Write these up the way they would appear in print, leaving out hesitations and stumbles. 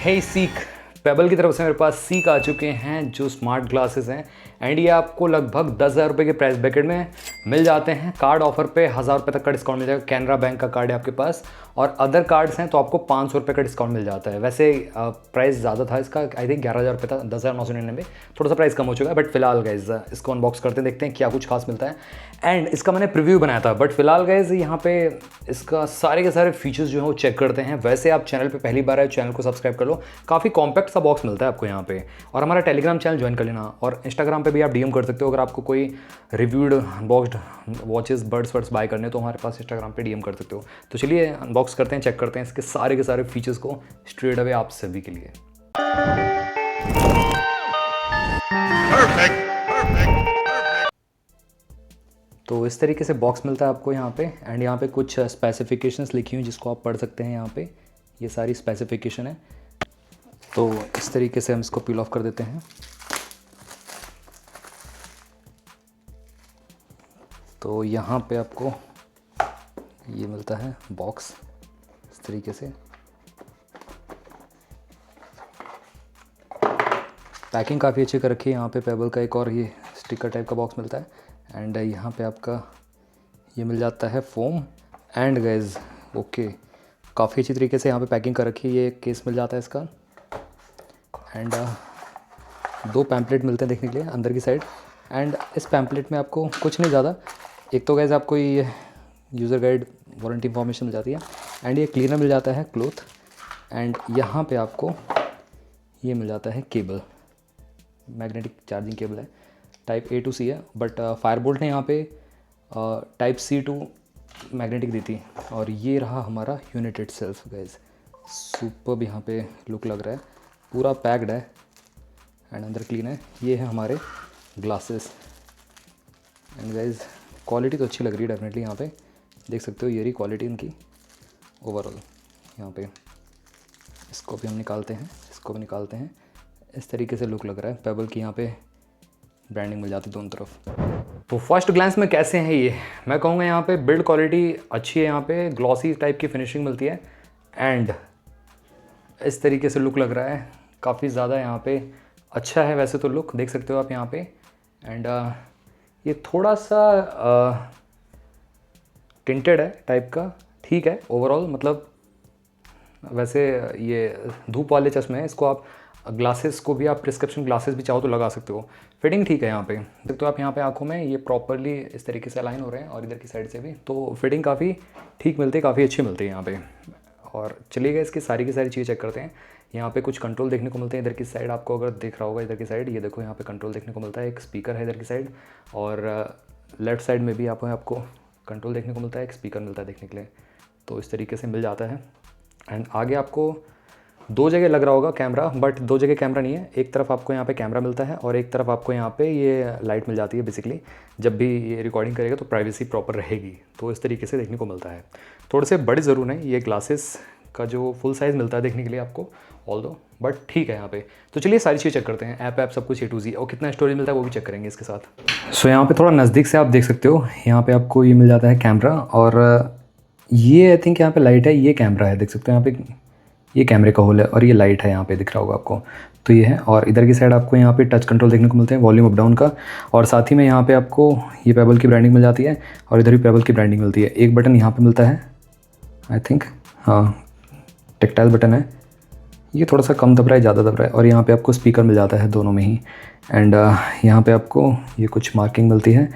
हे seek, payable की तरफ से मेरे पास सीक आ चुके हैं जो स्मार्ट ग्लासेस हैं एंड ये आपको लगभग 10,000 रुपये के प्राइस ब्रैकेट में मिल जाते हैं। कार्ड ऑफर पे 1,000 रुपये तक का डिस्काउंट मिल जाएगा। कैनरा बैंक का कार्ड है आपके पास और अदर कार्ड्स हैं तो आपको 500 रुपये का डिस्काउंट मिल जाता है। वैसे प्राइस ज़्यादा था इसका, आई थिंक 11,000 रुपये था, 10,999। थोड़ा सा प्राइस कम हो चुका है बट फिलहाल गाइज इसको अनबॉक्स करते हैं, देखते हैं क्या कुछ खास मिलता है। एंड इसका मैंने प्रीव्यू बनाया था बट फिलहाल गाइज यहाँ पे इसका सारे के सारे फीचर्स जो है वो चेक करते हैं। वैसे आप चैनल पे पहली बार आए, चैनल को सब्सक्राइब कर लो, काफ़ी कॉम्पैक्ट सा बॉक्स मिलता है आपको यहाँ पे। और हमारा टेलीग्राम चैनल ज्वाइन कर लेना और इंस्टाग्राम पे भी आप डीएम कर सकते हो। अगर आपको कोई रिव्यूड अनबॉक्स्ड वॉचेस बर्ड्स बाय करने तो हमारे पास इंस्टाग्राम पे डीएम कर सकते हो। तो चलिए अनबॉक्स करते हैं, चेक करते हैं इसके सारे के सारे फीचर्स को स्ट्रेट अवे आप सभी के लिए। तो इस तरीके से बॉक्स मिलता है आपको यहाँ पे एंड यहाँ पे कुछ स्पेसिफिकेशंस लिखी हुई जिसको आप पढ़ सकते हैं। यहाँ पे ये सारी स्पेसिफिकेशन है। तो इस तरीके से हम इसको पील ऑफ कर देते हैं। तो यहाँ पे आपको ये मिलता है बॉक्स इस तरीके से। पैकिंग काफ़ी अच्छी कर रखी है। यहाँ पे पेबल का एक और ये स्टिकर टाइप का बॉक्स मिलता है एंड यहाँ पे आपका ये मिल जाता है फोम एंड गैस ओके, काफ़ी अच्छी तरीके से यहाँ पे पैकिंग कर रखी है। ये केस मिल जाता है इसका एंड 2 पैम्पलेट मिलते हैं देखने के लिए अंदर की साइड। एंड इस पैम्पलेट में आपको कुछ नहीं ज़्यादा, एक तो गैस आपको ये यूज़र गाइड वारंटी इंफॉर्मेशन मिल जाती है एंड ये क्लीनर मिल जाता है क्लोथ एंड यहाँ पे आपको ये मिल जाता है केबल, मैग्नेटिक चार्जिंग केबल है, टाइप A to C है बट फायरबोल्ट ने यहाँ पे टाइप C to मैग्नेटिक दी थी। और ये रहा हमारा यूनिट इटसेल्फ गाइस, सुपर्ब यहाँ पे लुक लग रहा है, पूरा पैक्ड है एंड अंदर क्लीन है। ये है हमारे ग्लासेस एंड गाइस क्वालिटी तो अच्छी लग रही है डेफिनेटली। यहाँ पे देख सकते हो ये रही क्वालिटी इनकी ओवरऑल। यहाँ पे इसको भी हम निकालते हैं, इसको भी निकालते हैं, इस तरीके से लुक लग रहा है। पेबल की यहाँ पे ब्रांडिंग मिल जाती है दोनों तरफ। तो फर्स्ट ग्लांस में कैसे हैं ये, मैं कहूँगा यहाँ पे बिल्ड क्वालिटी अच्छी है, यहाँ पे ग्लॉसी टाइप की फिनिशिंग मिलती है एंड इस तरीके से लुक लग रहा है, काफ़ी ज़्यादा यहाँ पे अच्छा है वैसे तो लुक, देख सकते हो आप यहाँ पे। एंड ये थोड़ा सा टिंटेड है टाइप का, ठीक है ओवरऑल, मतलब वैसे ये धूप वाले चश्मे हैं, इसको आप ग्लासेस को भी आप प्रिस्क्रिप्शन ग्लासेस भी चाहो तो लगा सकते हो। फिटिंग ठीक है यहाँ पे, देखते हो आप यहाँ पे आंखों में ये प्रॉपरली इस तरीके से अलाइन हो रहे हैं और इधर की साइड से भी, तो फिटिंग काफ़ी ठीक मिलती है, काफ़ी अच्छी मिलती है यहाँ पे। और चलिएगा इसकी सारी चीज़ें चेक करते हैं। यहाँ पे कुछ कंट्रोल देखने को मिलते हैं इधर की साइड, आपको अगर दिख रहा होगा इधर की साइड, ये देखो यहाँ पे कंट्रोल देखने को मिलता है, एक स्पीकर है इधर की साइड और लेफ्ट साइड में भी आपको कंट्रोल देखने को मिलता है, एक स्पीकर मिलता है देखने के लिए। तो इस तरीके से मिल जाता है एंड आगे आपको 2 जगह लग रहा होगा कैमरा बट 2 जगह कैमरा नहीं है, एक तरफ आपको यहाँ पे कैमरा मिलता है और एक तरफ आपको यहाँ पे ये लाइट मिल जाती है। बेसिकली जब भी ये रिकॉर्डिंग करेगा तो प्राइवेसी प्रॉपर रहेगी, तो इस तरीके से देखने को मिलता है। थोड़े से बड़े ज़रूर हैं, ये ग्लासेस का जो फुल साइज़ मिलता है देखने के लिए आपको ऑल्दो, बट ठीक है यहाँ पे। तो चलिए सारी चीज़ चेक करते हैं, ऐप सब कुछ A to Z और कितना स्टोरेज मिलता है वो भी चेक करेंगे इसके साथ। सो यहाँ पे थोड़ा नज़दीक से आप देख सकते हो, यहाँ पे आपको ये मिल जाता है कैमरा और ये आई थिंक यहाँ पे लाइट है, ये कैमरा है, देख सकते हो यहाँ पे ये कैमरे का होल है और ये लाइट है यहाँ पे दिख रहा होगा आपको, तो ये है। और इधर की साइड आपको यहाँ पे टच कंट्रोल देखने को मिलते हैं वॉल्यूम अप डाउन का और साथ ही में यहाँ पे आपको ये पेबल की ब्रांडिंग मिल जाती है और इधर भी पेबल की ब्रांडिंग मिलती है। एक बटन यहाँ पे मिलता है आई थिंक, हाँ टेक्टाइल बटन है, ये थोड़ा सा कम दब रहा है, ज़्यादा दब रहा है। और यहाँ पे आपको स्पीकर मिल जाता है दोनों में ही एंड यहाँ पे आपको ये कुछ मार्किंग मिलती है,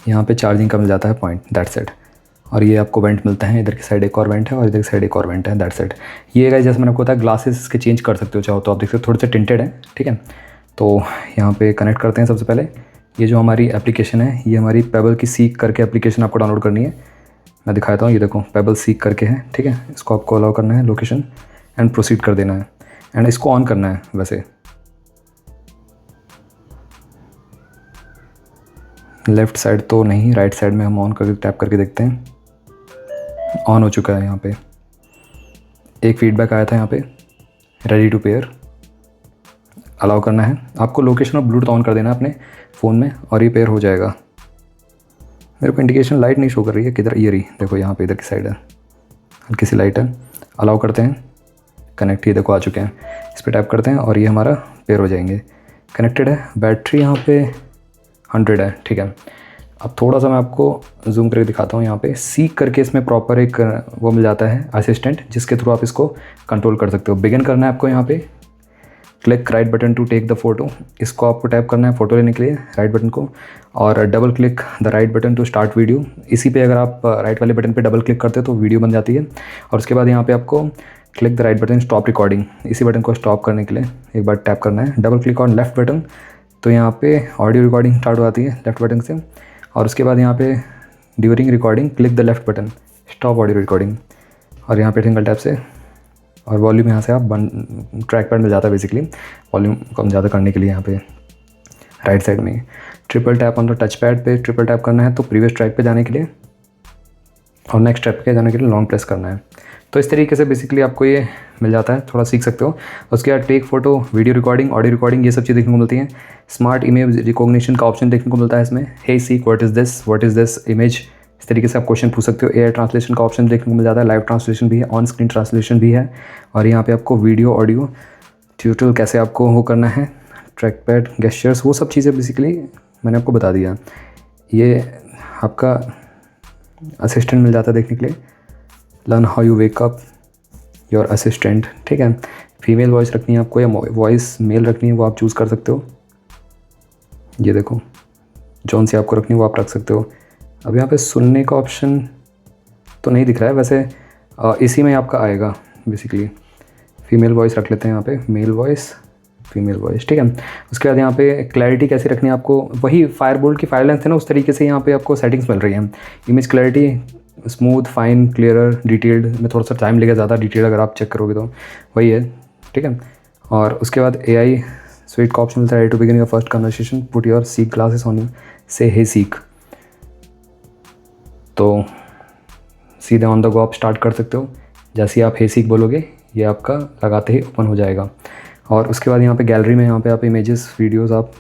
यहाँ पे चार्जिंग का मिल जाता है पॉइंट, दैट्स इट। और ये आपको वेंट मिलता है, इधर की साइड एक और वेंट है और इधर की साइड एक और वेंट है, दैट्स इट। ये गाइस जैसे मैंने आपको बताया ग्लासेस के चेंज कर सकते हो चाहो तो, आप देख सकते हो थोड़े से टिंटेड है, ठीक है। तो यहाँ पे कनेक्ट करते हैं सबसे पहले। ये जो हमारी एप्लीकेशन है, ये हमारी पेबल की सीक करके एप्लीकेशन आपको डाउनलोड करनी है, मैं दिखाता हूँ। ये देखो पेबल सीक करके है, ठीक है। इसको आपको अलाउ करना है लोकेशन एंड प्रोसीड कर देना है एंड इसको ऑन करना है। वैसे लेफ़्ट साइड तो नहीं, राइट साइड में हम ऑन करके टैप करके देखते हैं, ऑन हो चुका है। यहाँ पे एक फीडबैक आया था, यहाँ पे रेडी टू पेयर, अलाउ करना है आपको। लोकेशन और ब्लूटूथ ऑन कर देना है अपने फ़ोन में और ये पेयर हो जाएगा। मेरे को इंडिकेशन लाइट नहीं शो कर रही है, किधर, ये रही देखो यहाँ पे इधर की साइड है, हल्की सी लाइट है। अलाउ करते हैं कनेक्ट, ये देखो आ चुके हैं। इस पर टैप करते हैं और ये हमारा पेयर हो जाएंगे। कनेक्टेड है। बैटरी यहाँ पे 100 है, ठीक है। अब थोड़ा सा मैं आपको जूम करके दिखाता हूँ। यहाँ पे सीक करके इसमें प्रॉपर एक वो मिल जाता है असिस्टेंट, जिसके थ्रू आप इसको कंट्रोल कर सकते हो। बिगिन करना है आपको, यहाँ पे click right button to take the photo, इसको आपको टैप करना है फ़ोटो लेने के लिए राइट बटन को, और double click the right button to start video. इसी पे अगर आप राइट वाले बटन पे डबल क्लिक करते हो तो वीडियो बन जाती है। और उसके बाद यहाँ पे आपको click the right button stop recording, इसी बटन को स्टॉप करने के लिए एक बार टैप करना है। Double click on left button, तो यहाँ पे ऑडियो रिकॉर्डिंग स्टार्ट हो जाती है लेफ्ट बटन से। और उसके बाद यहाँ पे during recording click the left button stop audio recording, और यहाँ पे सिंगल टैप से, और वॉल्यूम यहाँ से आप ट्रैक पैड मिल जाता है बेसिकली वॉल्यूम कम ज़्यादा करने के लिए। यहाँ पे राइट साइड में triple tap on the touch pad पे ट्रिपल टैप करना है तो प्रीवियस ट्रैक पे जाने के लिए, और नेक्स्ट ट्रैक पे जाने के लिए लॉन्ग प्रेस करना है। तो इस तरीके से बेसिकली आपको ये मिल जाता है, थोड़ा सीख सकते हो। उसके बाद take photo, video recording, audio recording, ये सब चीज़ देखने को मिलती हैं। स्मार्ट इमेज रिकॉग्निशन का ऑप्शन देखने को मिलता है इसमें। Hey seek what is this image, इस तरीके से आप क्वेश्चन पूछ सकते हो। एआई ट्रांसलेशन का ऑप्शन देखने को मिल जाता है। लाइव ट्रांसलेशन भी है, ऑन स्क्रीन ट्रांसलेशन भी है। और यहाँ पे आपको वीडियो ऑडियो ट्यूटोरियल कैसे आपको वो करना है, ट्रैक पैड गेस्चर्स, वो सब चीज़ें बेसिकली मैंने आपको बता दिया। ये आपका असिस्टेंट मिल जाता है देखने के लिए। Learn how you wake up your assistant, ठीक है। फीमेल वॉइस रखनी है आपको या वॉइस मेल रखनी है, वो आप चूज़ कर सकते हो। ये देखो जौन सी आपको रखनी है वो आप रख सकते हो। अब यहाँ पे सुनने का ऑप्शन तो नहीं दिख रहा है, वैसे इसी में आपका आएगा बेसिकली। फीमेल वॉइस रख लेते हैं यहाँ पे, मेल वॉइस फीमेल वॉइस, ठीक है। उसके बाद यहाँ पे क्लैरिटी कैसी रखनी है आपको, वही फायरबोल्ट की फायर लेंथ है ना, उस तरीके से यहाँ पे आपको सेटिंग्स मिल रही हैं। Image clarity smooth, fine, clearer, detailed में थोड़ा सा टाइम लगेगा ज़्यादा डिटेल अगर आप चेक करोगे तो वही है, ठीक है। और उसके बाद AI स्वीट का ऑप्शन मिलता है। To begin your first conversation put your seek glasses on you, say hey seek, तो सीधे ऑन द गो आप स्टार्ट कर सकते हो। जैसे ही आप हे सीक बोलोगे ये आपका लगाते ही ओपन हो जाएगा। और उसके बाद यहाँ पे गैलरी में यहाँ पे आप इमेजेस वीडियोस आप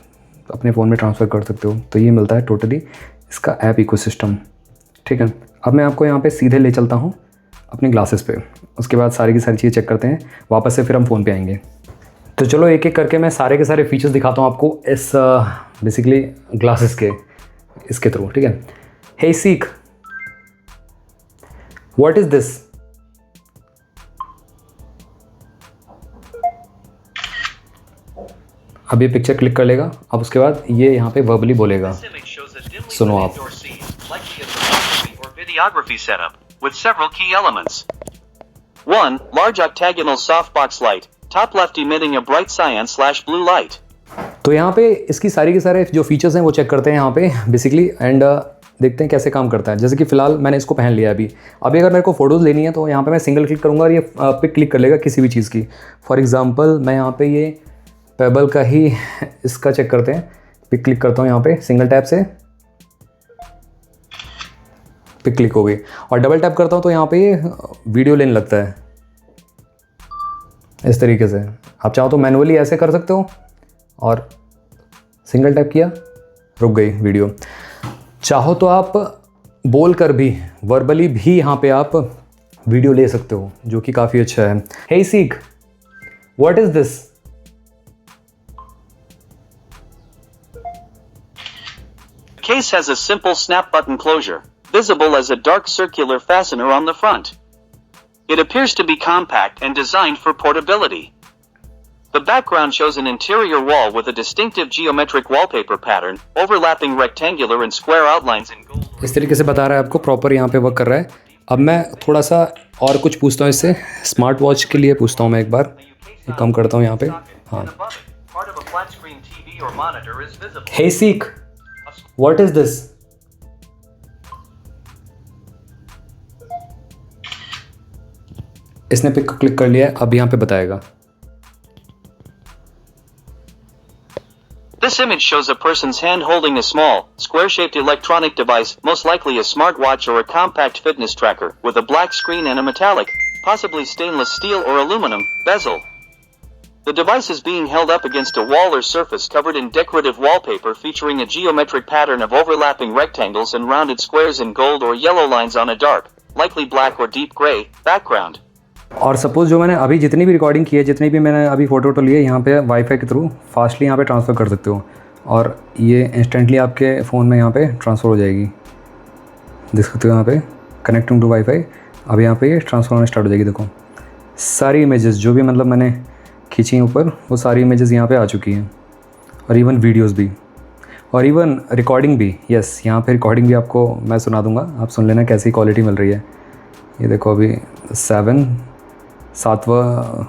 अपने फ़ोन में ट्रांसफ़र कर सकते हो। तो ये मिलता है टोटली इसका ऐप इकोसिस्टम, ठीक है। अब मैं आपको यहाँ पे सीधे ले चलता हूँ अपनी ग्लासेस पे, उसके बाद सारी की सारी चीज़ें चेक करते हैं, वापस से फिर हम फ़ोन पे आएंगे। तो चलो एक एक करके मैं सारे के सारे फीचर्स दिखाता हूँ आपको इस बेसिकली ग्लासेस के इसके थ्रू, ठीक है। Hey seek what is this, अब ये पिक्चर क्लिक कर लेगा। अब उसके बाद ये यहाँ पे वर्बली बोलेगा, सुनो आप। Videography setup with several key elements. 1. Large octagonal softbox light, top left emitting a bright cyan/blue light. तो यहाँ पे इसकी सारी के सारे जो फीचर्स हैं वो चेक करते हैं यहाँ पे बेसिकली, एंड देखते हैं कैसे काम करता है। जैसे कि फ़िलहाल मैंने इसको पहन लिया अभी अगर मेरे को फ़ोटोज़ लेनी है तो यहाँ पे मैं सिंगल क्लिक करूँगा और ये पिक क्लिक कर लेगा किसी भी चीज़ की। फॉर एग्ज़ाम्पल मैं यहाँ पे ये पेबल का ही इसका चेक करते हैं, पिक क्लिक करता हूँ यहाँ पे सिंगल टैप से, पिक क्लिक हो गई। और डबल टैप करता हूँ तो यहाँ पे ये वीडियो लेने लगता है इस तरीके से। आप चाहो तो मैनुअली ऐसे कर सकते हो, और सिंगल टैप किया रुक गई वीडियो। चाहो तो आप बोल कर भी वर्बली भी यहाँ पे आप वीडियो ले सकते हो, जो कि काफ़ी अच्छा है। Hey seek what is this, The case has a simple snap button closure, visible as a dark circular fastener on the front. It appears to be compact and designed for portability. The background shows an interior wall with a distinctive geometric wallpaper pattern, overlapping rectangular and square outlines in gold. इस तरीके से बता रहा है आपको, proper यहाँ पे work कर रहा है। अब मैं थोड़ा सा और कुछ पूछता हूँ इससे, स्मार्ट वॉच के लिए पूछता हूँ मैं एक बार, ये कम करता हूँ यहाँ पे। हाँ, हे सीक व्हाट इज दिस, इसने पिक क्लिक कर लिया है, अब यहाँ पे बताएगा। This image shows a person's hand holding a small, square-shaped electronic device, most likely a smartwatch or a compact fitness tracker, with a black screen and a metallic, possibly stainless steel or aluminum, bezel. The device is being held up against a wall or surface covered in decorative wallpaper featuring a geometric pattern of overlapping rectangles and rounded squares in gold or yellow lines on a dark, likely black or deep gray, background. और suppose जो मैंने अभी जितनी भी recording की है, जितनी भी मैंने अभी फ़ोटो वोटो लिए, यहाँ पे वाईफाई के थ्रू फास्टली यहाँ पे ट्रांसफ़र कर सकते हो और ये इंस्टेंटली आपके फ़ोन में यहाँ पे ट्रांसफ़र हो जाएगी। देख सकते हो यहाँ पे कनेक्टिंग टू वाईफाई। अब यहाँ पे ये ट्रांसफ़र होना स्टार्ट हो जाएगी। देखो सारी इमेजेस जो भी मतलब मैंने खींची हैं ऊपर, वो सारी इमेजेस यहाँ पे आ चुकी हैं और इवन वीडियोस भी और इवन रिकॉर्डिंग भी। यस, यहाँ पे रिकॉर्डिंग भी आपको मैं सुना दूँगा, आप सुन लेना कैसी क्वालिटी मिल रही है। ये देखो अभी 7वां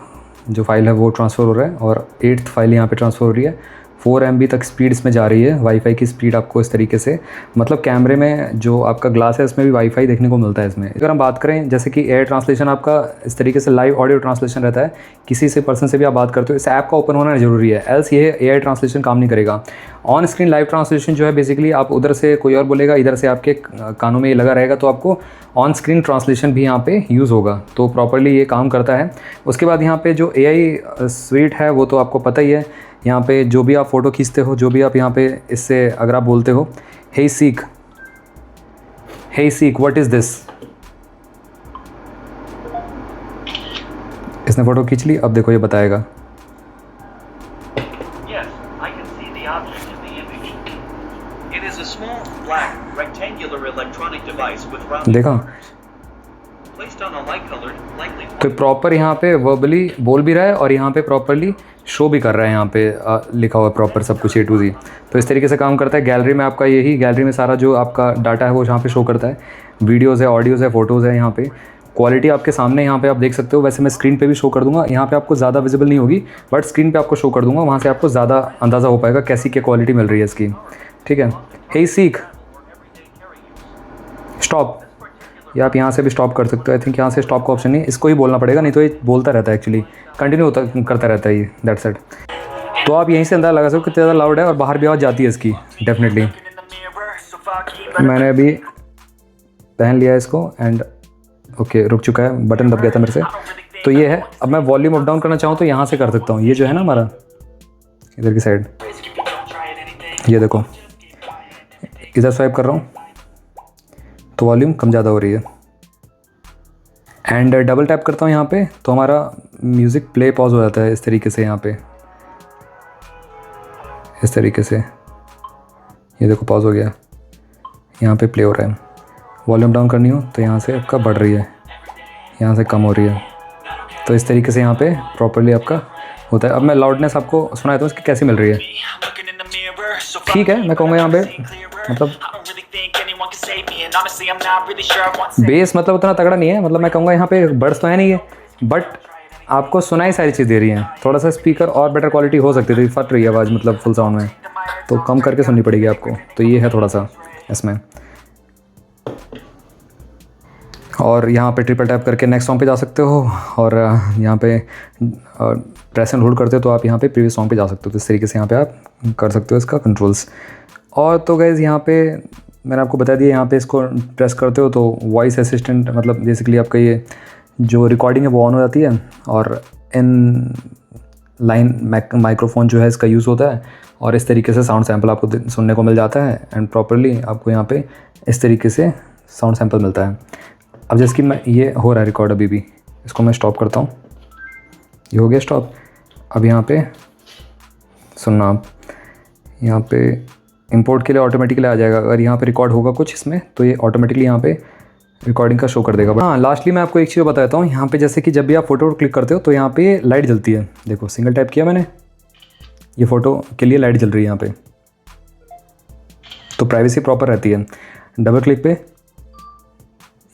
जो फाइल है वो ट्रांसफ़र हो रहा है और 8th फाइल यहाँ पे ट्रांसफ़र हो रही है। 4 MB तक स्पीड इसमें जा रही है। वाईफाई की स्पीड आपको इस तरीके से, मतलब कैमरे में जो आपका ग्लास है इसमें भी वाईफाई देखने को मिलता है इसमें। अगर हम बात करें जैसे कि एयर ट्रांसलेशन आपका इस तरीके से लाइव ऑडियो ट्रांसलेशन रहता है, किसी से पर्सन से भी आप बात करते हो, इस ऐप का ओपन होना ज़रूरी है, एल्स ये एआई ट्रांसलेशन काम नहीं करेगा। ऑन स्क्रीन लाइव ट्रांसलेशन जो है बेसिकली आप उधर से कोई और बोलेगा, इधर से आपके कानों में ये लगा रहेगा, तो आपको ऑन स्क्रीन ट्रांसलेशन भी यहाँ पे यूज़ होगा, तो प्रॉपर्ली ये काम करता है। उसके बाद यहाँ पे जो एआई स्वीट है वो तो आपको पता ही है। यहाँ पे जो भी आप फ़ोटो खींचते हो, जो भी आप यहाँ पे इससे अगर आप बोलते हो हे सीक व्हाट इज़ दिस, इसने फ़ोटो खींच ली। अब देखो ये बताएगा। Yes, I can see the object in the image. It is a small, black, rectangular electronic device with rounded देखा, corners. Placed on a light-colored, lightly तो प्रॉपर यहाँ पे वर्बली बोल भी रहा है और यहाँ पे प्रॉपरली शो भी कर रहा है। यहाँ पे लिखा हुआ है प्रॉपर सब कुछ A to Z। तो इस तरीके से काम करता है। गैलरी में आपका यही, गैलरी में सारा जो आपका डाटा है वो यहाँ पे शो करता है। वीडियोज़ है, ऑडियोज़ है, फ़ोटोज़ है। यहाँ पे क्वालिटी आपके सामने यहाँ पे आप देख सकते हो। वैसे मैं स्क्रीन पे भी शो कर दूंगा, यहाँ पे आपको ज़्यादा विजिबल नहीं होगी, बट स्क्रीन पे आपको शो कर दूंगा, वहाँ से आपको ज़्यादा अंदाज़ा हो पाएगा कैसी क्या क्वालिटी मिल रही है इसकी। ठीक है, हे सीक स्टॉप, या आप यहाँ से भी स्टॉप कर सकते हो। आई थिंक यहाँ से स्टॉप का ऑप्शन नहीं, इसको ही बोलना पड़ेगा, नहीं तो ये बोलता रहता है, एक्चुअली कंटिन्यू करता रहता है ये, दैट्स इट। तो आप यहीं से अंदाज़ा लगा सकते हो कितना ज़्यादा लाउड है और बाहर भी आवाज़ जाती है इसकी डेफिनेटली। मैंने अभी पहन लिया है इसको एंड ओके रुक चुका है, बटन दब गया था मेरे से। तो ये है, अब मैं वॉल्यूम अप डाउन करना चाहूँ तो यहाँ से कर सकता हूँ। ये जो है ना हमारा इधर की साइड, ये देखो इधर स्वाइप कर रहा हूँ तो वॉल्यूम कम ज़्यादा हो रही है। एंड डबल टैप करता हूँ यहाँ पे तो हमारा म्यूज़िक प्ले पॉज हो जाता है इस तरीके से। यहाँ पे इस तरीके से ये देखो पॉज हो गया, यहाँ पे प्ले हो रहा है। वॉल्यूम डाउन करनी हो तो यहाँ से आपका बढ़ रही है, यहाँ से कम हो रही है। तो इस तरीके से यहाँ पे प्रॉपर्ली आपका होता है। अब मैं लाउडनेस आपको सुना देता हूँ इसकी कैसी मिल रही है। ठीक है, मैं कहूँगा यहाँ पे मतलब बेस मतलब उतना तगड़ा नहीं है, मतलब मैं कहूँगा यहाँ पे बर्ड्स तो है नहीं है, बट आपको सुनाई सारी चीज़ दे रही हैं। थोड़ा सा स्पीकर और बेटर क्वालिटी हो सकती थी, फट रही है आवाज़ मतलब फुल साउंड में, तो कम करके सुननी पड़ेगी आपको। तो ये है थोड़ा सा इसमें। और यहाँ पे ट्रिपल टैप करके नेक्स्ट सॉन्ग पे जा सकते हो और यहाँ पे प्रेस एंड होल्ड करते हो तो आप यहाँ पे प्रीवियस सॉन्ग पे जा सकते हो। तो इस तरीके से यहाँ पे आप कर सकते हो इसका कंट्रोल्स। और तो गाइज़ यहाँ पे मैंने आपको बता दिया, यहाँ पे इसको प्रेस करते हो तो वॉइस असिस्टेंट मतलब बेसिकली आपका ये जो रिकॉर्डिंग है वो ऑन हो जाती है और इन लाइन माइक्रोफोन जो है इसका यूज़ होता है और इस तरीके से साउंड सैंपल आपको सुनने को मिल जाता है एंड प्रॉपरली आपको यहाँ पे इस तरीके से साउंड सैंपल मिलता है। अब जैसे कि मैं ये हो रहा है रिकॉर्ड अभी भी, इसको मैं स्टॉप करता हूँ, ये हो गया स्टॉप। अब यहाँ पे सुनना आप, यहाँ पे इंपोर्ट के लिए ऑटोमेटिकली आ जाएगा। अगर यहाँ पे रिकॉर्ड होगा कुछ इसमें तो ये ऑटोमेटिकली यहाँ पे रिकॉर्डिंग का शो कर देगा। हाँ, लास्टली मैं आपको एक चीज़ बताता हूँ। यहाँ पे जैसे कि जब भी आप फ़ोटो क्लिक करते हो तो यहाँ पे लाइट जलती है। देखो सिंगल टैप किया मैंने, ये फ़ोटो के लिए लाइट जल रही है यहाँ पे, तो प्राइवेसी प्रॉपर रहती है। डबल क्लिक पे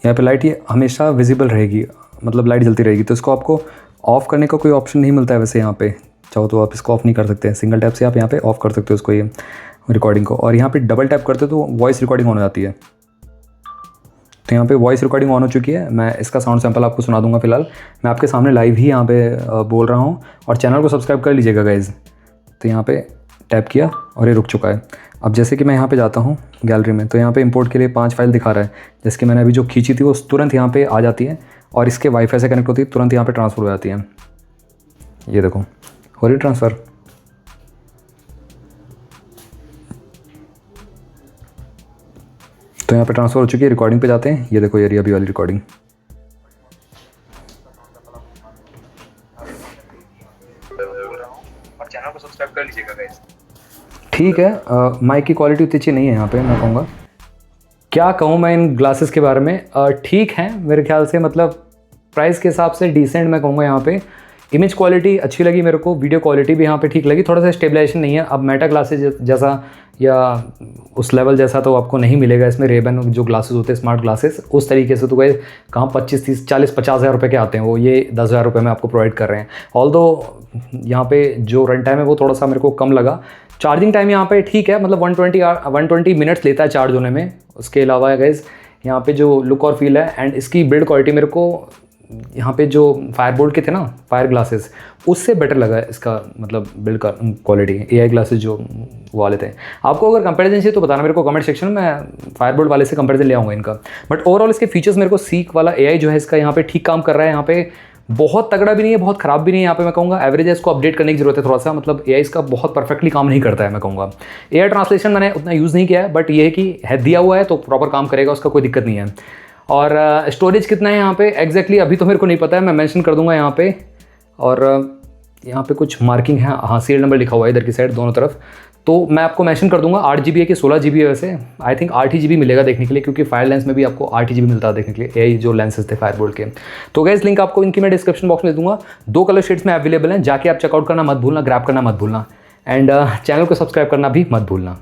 यहाँ पे लाइट ये हमेशा विजिबल रहेगी, मतलब लाइट जलती रहेगी। तो इसको आपको ऑफ़ करने का कोई ऑप्शन नहीं मिलता है वैसे यहाँ पे, चाहो तो आप इसको ऑफ़ नहीं कर सकते हैं। सिंगल टैप से आप यहाँ पे ऑफ़ कर सकते हो इसको, ये रिकॉर्डिंग को। और यहाँ पे डबल टैप करते हो तो वॉइस रिकॉर्डिंग ऑन हो जाती है। तो यहाँ पे वॉइस रिकॉर्डिंग ऑन हो चुकी है। मैं इसका साउंड सैंपल आपको सुना दूंगा। फिलहाल मैं आपके सामने लाइव ही यहाँ पे बोल रहा हूँ और चैनल को सब्सक्राइब कर लीजिएगा गाइज़। तो यहाँ पे टैप किया और ये रुक चुका है। अब जैसे कि मैं यहाँ पे जाता हूँ गैलरी में तो यहाँ पे इंपोर्ट के लिए 5 फाइल दिखा रहा है। जैसे कि मैंने अभी जो खींची थी वो तुरंत यहाँ पे आ जाती है और इसके वाईफाई से कनेक्ट होती है, तुरंत यहाँ पे ट्रांसफ़र हो जाती है। ये देखो हो रही ट्रांसफ़र। तो यहाँ पे ट्रांसफ़र हो चुकी है। रिकॉर्डिंग पे जाते हैं, ये देखो ये रही अभी वाली रिकॉर्डिंग। और चैनल को सब्सक्राइब कर लीजिएगा गाइस। ठीक है, माइक की क्वालिटी उतनी अच्छी नहीं है यहाँ पे, मैं कहूँगा। क्या कहूँ मैं इन ग्लासेस के बारे में, ठीक है मेरे ख्याल से, मतलब प्राइस के हिसाब से डिसेंट मैं कहूँगा यहाँ पे। इमेज क्वालिटी अच्छी लगी मेरे को, वीडियो क्वालिटी भी यहाँ पे ठीक लगी। थोड़ा सा स्टेबलाइजेशन नहीं है, अब मेटा ग्लासेस जैसा या उस लेवल जैसा तो आपको नहीं मिलेगा इसमें। रेबन जो ग्लासेस होते हैं स्मार्ट ग्लासेस, उस तरीके से तो गए कहाँ 25, 30, 40, 50 हज़ार रुपये के आते हैं, वो ये 10,000 रुपये में आपको प्रोवाइड कर रहे हैं। ऑल्दो यहाँ पे जो रन टाइम है वो थोड़ा सा मेरे को कम लगा। चार्जिंग टाइम यहाँ पे ठीक है, मतलब 120 मिनट्स लेता है चार्ज होने में। उसके अलावा गाइस यहाँ पे जो लुक और फील है एंड इसकी बिल्ड क्वालिटी मेरे को यहाँ पे जो फायरबोल्ट के थे ना फायर ग्लासेस, उससे बेटर लगा है इसका, मतलब बिल्ड क्वालिटी। एआई ग्लासेस जो वो वाले थे, आपको अगर कंपैरिजन चाहिए तो बताना मेरे को कमेंट सेक्शन में, मैं फायरबोल्ट वाले से कंपैरिजन ले आऊँगा इनका। बट ओवरऑल इसके फीचर्स मेरे को सीक वाला एआई जो है इसका यहाँ पे ठीक काम कर रहा है। यहाँ पे बहुत तगड़ा भी नहीं है, बहुत ख़राब भी नहीं है, यहाँ पे मैं कहूँगा एवरेज है। इसको अपडेट करने की जरूरत है थोड़ा सा, मतलब एआई इसका बहुत परफेक्टली काम नहीं करता है मैं कहूँगा। एआई ट्रांसलेशन मैंने उतना यूज़ नहीं किया है, बट ये है कि है दिया हुआ है तो प्रॉपर काम करेगा, उसका कोई दिक्कत नहीं है। और स्टोरेज कितना है यहाँ पे एग्जैक्टली अभी तो मेरे को नहीं पता है, मैं मेंशन कर दूंगा यहाँ पे। और यहाँ पे कुछ मार्किंग है, हाँ सीरियल नंबर लिखा हुआ है इधर की साइड दोनों तरफ, तो मैं आपको मेंशन कर दूंगा। 8 GB है कि 16 GB है, वैसे आई थिंक 8 GB मिलेगा देखने के लिए, क्योंकि फायर लेंस में भी आपको 8 GB मिलता है देखने के लिए, यही जो लेंसेज थे फायरबोल्ट के। तो गाइस लिंक आपको इनकी मैं डिस्क्रिप्शन बॉक्स में दे दूंगा। 2 कलर शेड्स में अवेलेबल हैं, जाके आप चेकआउट करना मत भूलना, ग्रैब करना मत भूलना, एंड चैनल को सब्सक्राइब करना भी मत भूलना।